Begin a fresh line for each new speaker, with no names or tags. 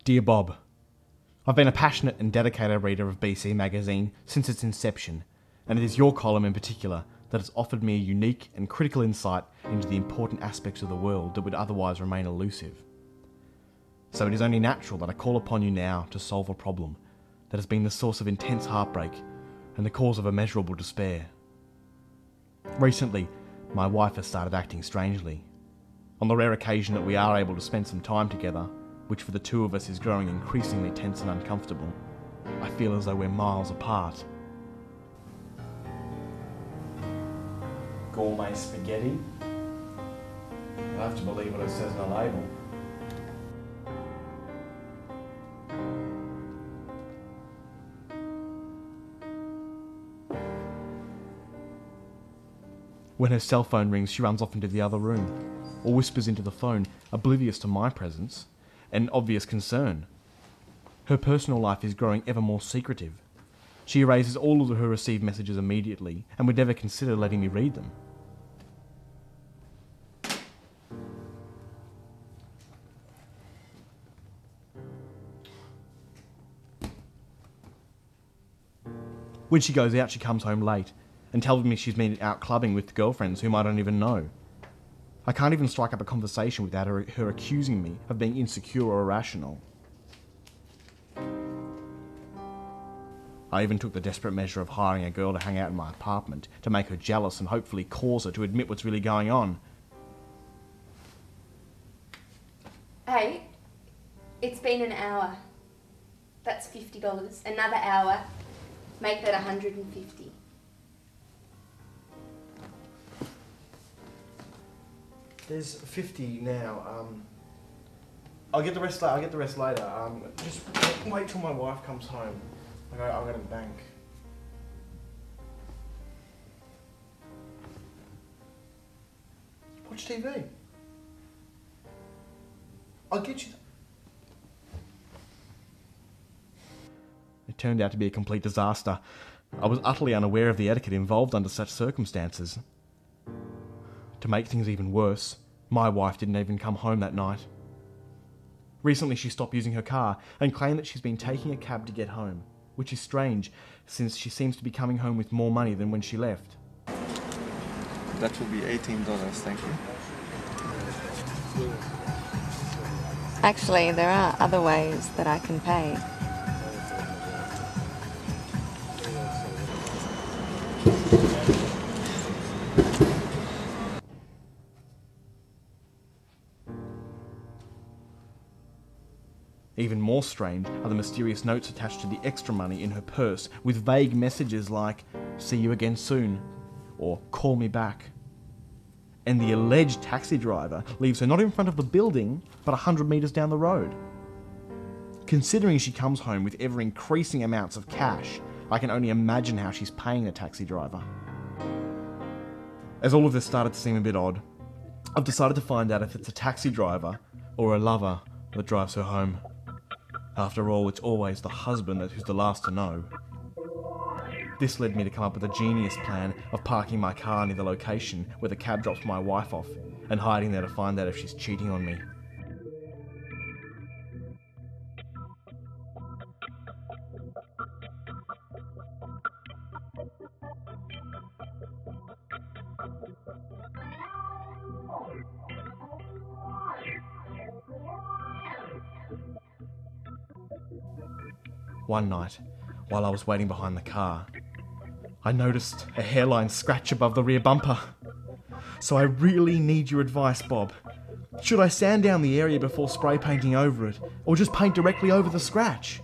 Dear Bob, I've been a passionate and dedicated reader of BC Magazine since its inception, and it is your column in particular that has offered me a unique and critical insight into the important aspects of the world that would otherwise remain elusive. So it is only natural that I call upon you now to solve a problem that has been the source of intense heartbreak and the cause of immeasurable despair. Recently, my wife has started acting strangely. On the rare occasion that we are able to spend some time together, which for the two of us is growing increasingly tense and uncomfortable, I feel as though we're miles apart. Gourmet spaghetti? I have to believe what it says on the label. When her cell phone rings, she runs off into the other room, or whispers into the phone, oblivious to my presence, and obvious concern. Her personal life is growing ever more secretive. She erases all of her received messages immediately, and would never consider letting me read them. When she goes out, she comes home late, and tells me she's been out clubbing with girlfriends whom I don't even know. I can't even strike up a conversation without her accusing me of being insecure or irrational. I even took the desperate measure of hiring a girl to hang out in my apartment to make her jealous and hopefully cause her to admit what's really going on.
Hey, it's been an hour. That's $50. Another hour, make that $150.
There's 50 now. I'll get the rest later. Just wait till my wife comes home. I'll go to the bank. Watch TV. I'll get you. It turned out to be a complete disaster. I was utterly unaware of the etiquette involved under such circumstances. To make things even worse, my wife didn't even come home that night. Recently she stopped using her car and claimed that she's been taking a cab to get home, which is strange since she seems to be coming home with more money than when she left.
That will be $18, thank you.
Actually, there are other ways that I can pay.
Even more strange are the mysterious notes attached to the extra money in her purse with vague messages like, "See you again soon," or "Call me back." And the alleged taxi driver leaves her not in front of the building, but 100 metres down the road. Considering she comes home with ever-increasing amounts of cash, I can only imagine how she's paying the taxi driver. As all of this started to seem a bit odd, I've decided to find out if it's a taxi driver or a lover that drives her home. After all, it's always the husband who's the last to know. This led me to come up with a genius plan of parking my car near the location where the cab drops my wife off and hiding there to find out if she's cheating on me. One night, while I was waiting behind the car, I noticed a hairline scratch above the rear bumper. So I really need your advice, Bob. Should I sand down the area before spray painting over it, or just paint directly over the scratch?